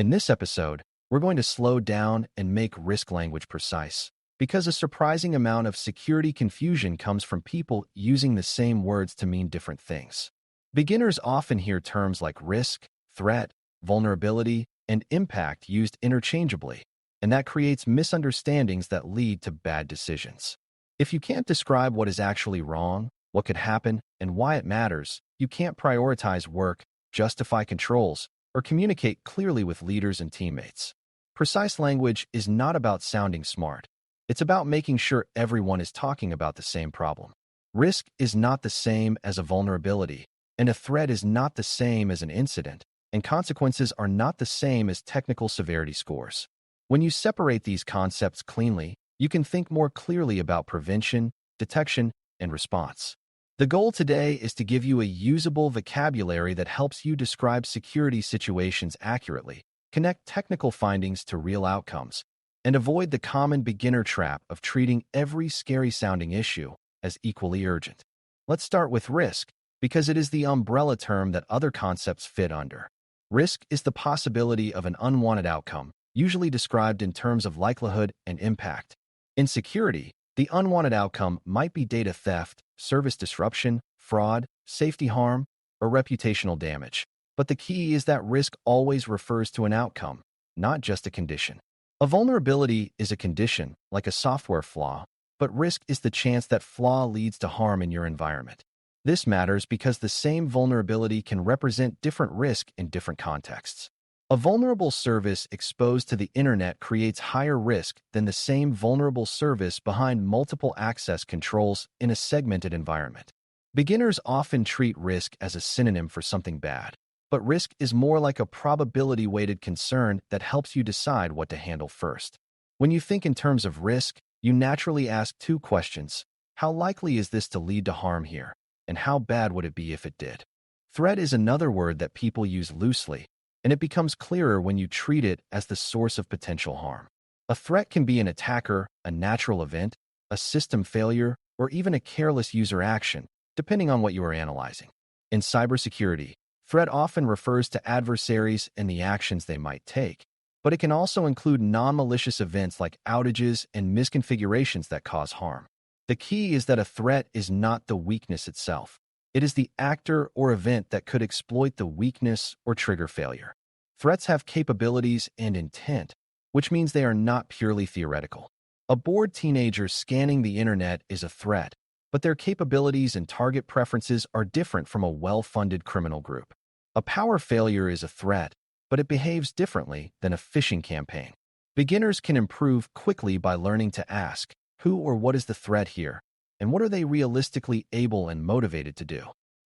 In this episode, we're going to slow down and make risk language precise, because a surprising amount of security confusion comes from people using the same words to mean different things. Beginners often hear terms like risk, threat, vulnerability, and impact used interchangeably, and that creates misunderstandings that lead to bad decisions. If you can't describe what is actually wrong, what could happen, and why it matters, you can't prioritize work, justify controls, or communicate clearly with leaders and teammates. Precise language is not about sounding smart. It's about making sure everyone is talking about the same problem. Risk is not the same as a vulnerability, and a threat is not the same as an incident, and consequences are not the same as technical severity scores. When you separate these concepts cleanly, you can think more clearly about prevention, detection, and response. The goal today is to give you a usable vocabulary that helps you describe security situations accurately, connect technical findings to real outcomes, and avoid the common beginner trap of treating every scary-sounding issue as equally urgent. Let's start with risk, because it is the umbrella term that other concepts fit under. Risk is the possibility of an unwanted outcome, usually described in terms of likelihood and impact. In security, the unwanted outcome might be data theft, service disruption, fraud, safety harm, or reputational damage. But the key is that risk always refers to an outcome, not just a condition. A vulnerability is a condition, like a software flaw, but risk is the chance that flaw leads to harm in your environment. This matters because the same vulnerability can represent different risk in different contexts. A vulnerable service exposed to the internet creates higher risk than the same vulnerable service behind multiple access controls in a segmented environment. Beginners often treat risk as a synonym for something bad, but risk is more like a probability-weighted concern that helps you decide what to handle first. When you think in terms of risk, you naturally ask two questions. How likely is this to lead to harm here? And how bad would it be if it did? Threat is another word that people use loosely, and it becomes clearer when you treat it as the source of potential harm. A threat can be an attacker, a natural event, a system failure, or even a careless user action, depending on what you are analyzing. In cybersecurity, threat often refers to adversaries and the actions they might take, but it can also include non-malicious events like outages and misconfigurations that cause harm. The key is that a threat is not the weakness itself. It is the actor or event that could exploit the weakness or trigger failure. Threats have capabilities and intent, which means they are not purely theoretical. A bored teenager scanning the internet is a threat, but their capabilities and target preferences are different from a well-funded criminal group. A power failure is a threat, but it behaves differently than a phishing campaign. Beginners can improve quickly by learning to ask, who or what is the threat here, and what are they realistically able and motivated to do?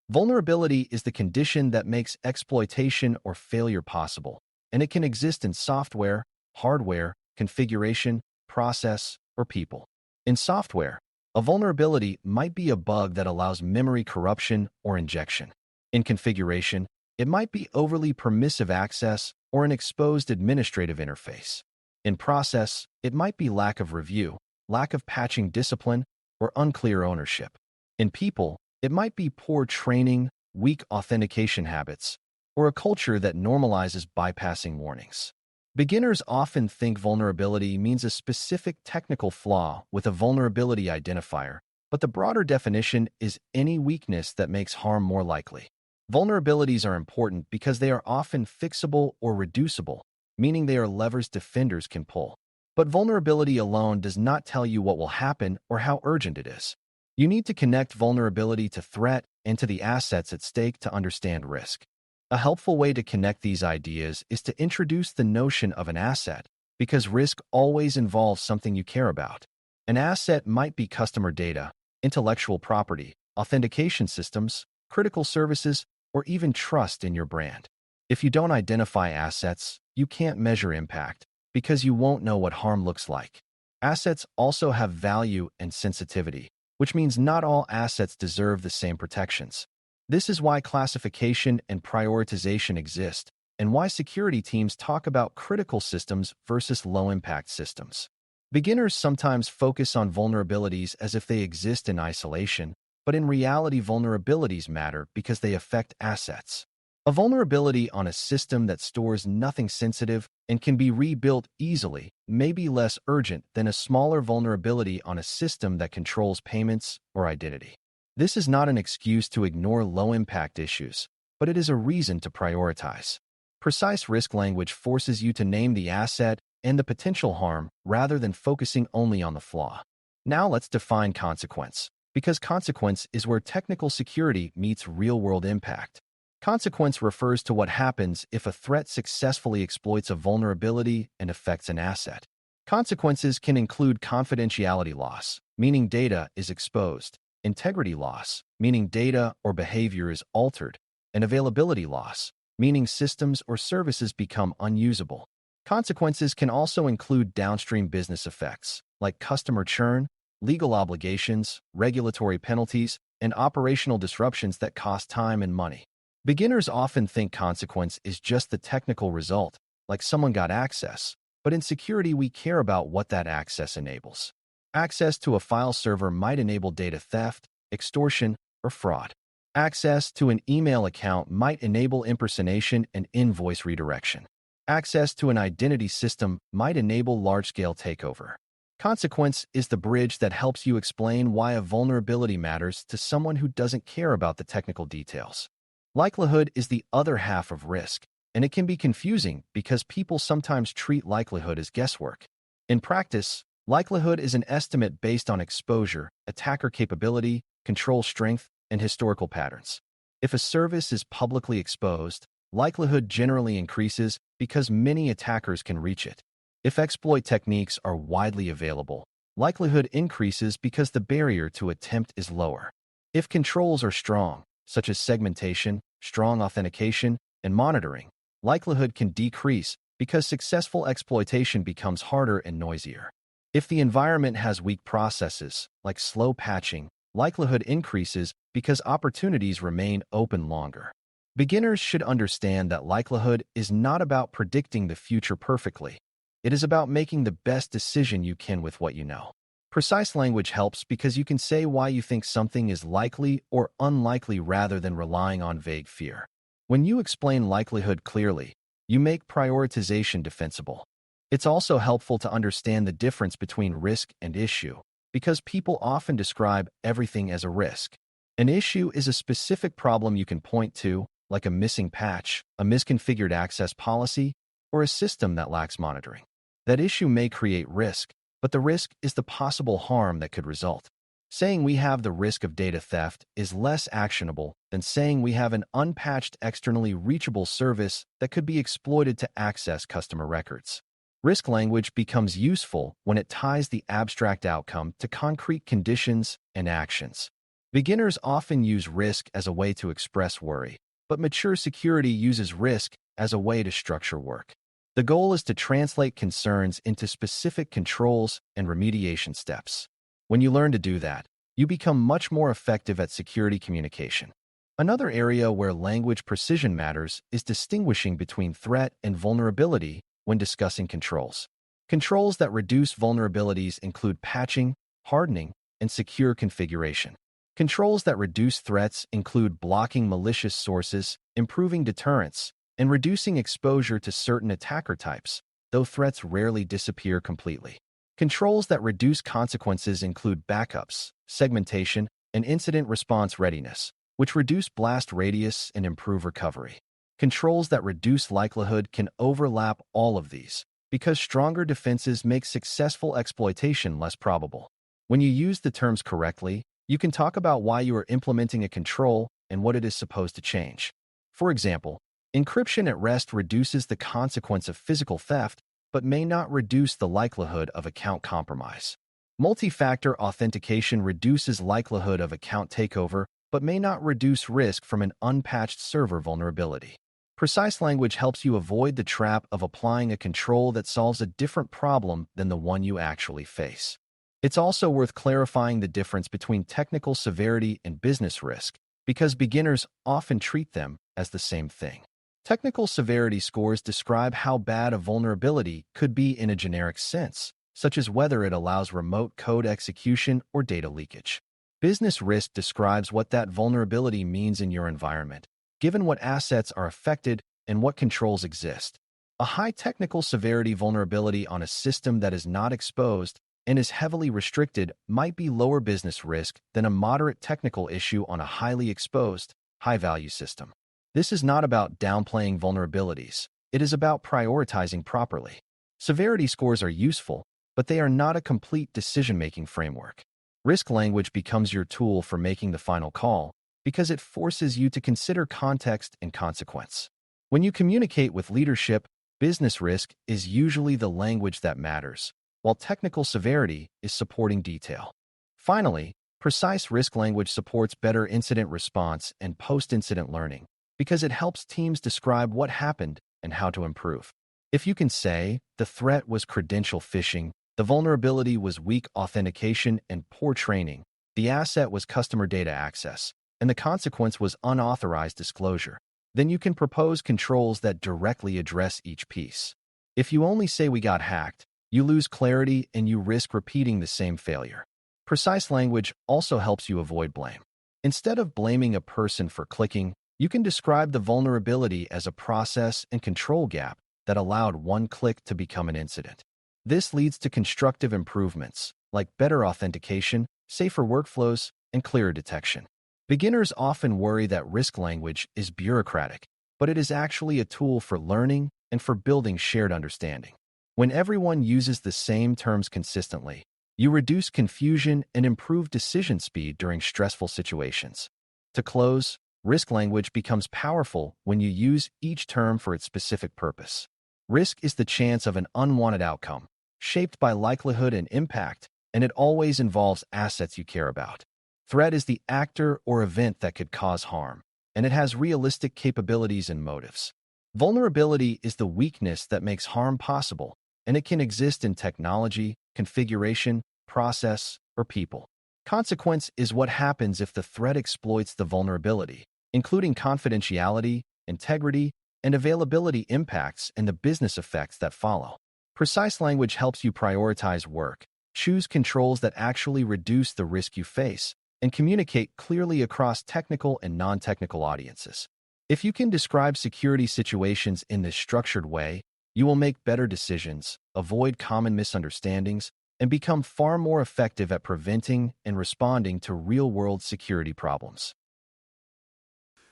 Vulnerability is the condition that makes exploitation or failure possible, and it can exist in software, hardware, configuration, process, or people. In software, a vulnerability might be a bug that allows memory corruption or injection. In configuration, it might be overly permissive access or an exposed administrative interface. In process, it might be lack of review, lack of patching discipline, or unclear ownership. In people, it might be poor training, weak authentication habits, or a culture that normalizes bypassing warnings. Beginners often think vulnerability means a specific technical flaw with a vulnerability identifier, but the broader definition is any weakness that makes harm more likely. Vulnerabilities are important because they are often fixable or reducible, meaning they are levers defenders can pull. But vulnerability alone does not tell you what will happen or how urgent it is. You need to connect vulnerability to threat and to the assets at stake to understand risk. A helpful way to connect these ideas is to introduce the notion of an asset, because risk always involves something you care about. An asset might be customer data, intellectual property, authentication systems, critical services, or even trust in your brand. If you don't identify assets, you can't measure impact, because you won't know what harm looks like. Assets also have value and sensitivity, which means not all assets deserve the same protections. This is why classification and prioritization exist, and why security teams talk about critical systems versus low-impact systems. Beginners sometimes focus on vulnerabilities as if they exist in isolation, but in reality vulnerabilities matter because they affect assets. A vulnerability on a system that stores nothing sensitive and can be rebuilt easily may be less urgent than a smaller vulnerability on a system that controls payments or identity. This is not an excuse to ignore low-impact issues, but it is a reason to prioritize. Precise risk language forces you to name the asset and the potential harm rather than focusing only on the flaw. Now let's define consequence, because consequence is where technical security meets real-world impact. Consequence refers to what happens if a threat successfully exploits a vulnerability and affects an asset. Consequences can include confidentiality loss, meaning data is exposed, integrity loss, meaning data or behavior is altered, and availability loss, meaning systems or services become unusable. Consequences can also include downstream business effects, like customer churn, legal obligations, regulatory penalties, and operational disruptions that cost time and money. Beginners often think consequence is just the technical result, like someone got access, but in security we care about what that access enables. Access to a file server might enable data theft, extortion, or fraud. Access to an email account might enable impersonation and invoice redirection. Access to an identity system might enable large-scale takeover. Consequence is the bridge that helps you explain why a vulnerability matters to someone who doesn't care about the technical details. Likelihood is the other half of risk, and it can be confusing because people sometimes treat likelihood as guesswork. In practice, likelihood is an estimate based on exposure, attacker capability, control strength, and historical patterns. If a service is publicly exposed, likelihood generally increases because many attackers can reach it. If exploit techniques are widely available, likelihood increases because the barrier to attempt is lower. If controls are strong, such as segmentation, strong authentication, and monitoring, likelihood can decrease because successful exploitation becomes harder and noisier. If the environment has weak processes, like slow patching, likelihood increases because opportunities remain open longer. Beginners should understand that likelihood is not about predicting the future perfectly. It is about making the best decision you can with what you know. Precise language helps because you can say why you think something is likely or unlikely rather than relying on vague fear. When you explain likelihood clearly, you make prioritization defensible. It's also helpful to understand the difference between risk and issue, because people often describe everything as a risk. An issue is a specific problem you can point to, like a missing patch, a misconfigured access policy, or a system that lacks monitoring. That issue may create risk, but the risk is the possible harm that could result. Saying we have the risk of data theft is less actionable than saying we have an unpatched externally reachable service that could be exploited to access customer records. Risk language becomes useful when it ties the abstract outcome to concrete conditions and actions. Beginners often use risk as a way to express worry, but mature security uses risk as a way to structure work. The goal is to translate concerns into specific controls and remediation steps. When you learn to do that, you become much more effective at security communication. Another area where language precision matters is distinguishing between threat and vulnerability when discussing controls. Controls that reduce vulnerabilities include patching, hardening, and secure configuration. Controls that reduce threats include blocking malicious sources, improving deterrence, and reducing exposure to certain attacker types, though threats rarely disappear completely. Controls that reduce consequences include backups, segmentation, and incident response readiness, which reduce blast radius and improve recovery. Controls that reduce likelihood can overlap all of these, because stronger defenses make successful exploitation less probable. When you use the terms correctly, you can talk about why you are implementing a control and what it is supposed to change. For example, encryption at rest reduces the consequence of physical theft, but may not reduce the likelihood of account compromise. Multi-factor authentication reduces likelihood of account takeover, but may not reduce risk from an unpatched server vulnerability. Precise language helps you avoid the trap of applying a control that solves a different problem than the one you actually face. It's also worth clarifying the difference between technical severity and business risk, because beginners often treat them as the same thing. Technical severity scores describe how bad a vulnerability could be in a generic sense, such as whether it allows remote code execution or data leakage. Business risk describes what that vulnerability means in your environment, given what assets are affected and what controls exist. A high technical severity vulnerability on a system that is not exposed and is heavily restricted might be lower business risk than a moderate technical issue on a highly exposed, high-value system. This is not about downplaying vulnerabilities. It is about prioritizing properly. Severity scores are useful, but they are not a complete decision-making framework. Risk language becomes your tool for making the final call because it forces you to consider context and consequence. When you communicate with leadership, business risk is usually the language that matters, while technical severity is supporting detail. Finally, precise risk language supports better incident response and post-incident learning because it helps teams describe what happened and how to improve. If you can say, the threat was credential phishing, the vulnerability was weak authentication and poor training, the asset was customer data access, and the consequence was unauthorized disclosure, then you can propose controls that directly address each piece. If you only say we got hacked, you lose clarity and you risk repeating the same failure. Precise language also helps you avoid blame. Instead of blaming a person for clicking, you can describe the vulnerability as a process and control gap that allowed one click to become an incident. This leads to constructive improvements, like better authentication, safer workflows, and clearer detection. Beginners often worry that risk language is bureaucratic, but it is actually a tool for learning and for building shared understanding. When everyone uses the same terms consistently, you reduce confusion and improve decision speed during stressful situations. To close, risk language becomes powerful when you use each term for its specific purpose. Risk is the chance of an unwanted outcome, shaped by likelihood and impact, and it always involves assets you care about. Threat is the actor or event that could cause harm, and it has realistic capabilities and motives. Vulnerability is the weakness that makes harm possible, and it can exist in technology, configuration, process, or people. Consequence is what happens if the threat exploits the vulnerability, including confidentiality, integrity, and availability impacts and the business effects that follow. Precise language helps you prioritize work, choose controls that actually reduce the risk you face, and communicate clearly across technical and non-technical audiences. If you can describe security situations in this structured way, you will make better decisions, avoid common misunderstandings, and become far more effective at preventing and responding to real-world security problems.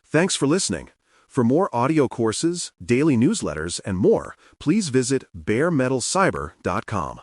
Thanks for listening. For more audio courses, daily newsletters, and more, please visit baremetalcyber.com.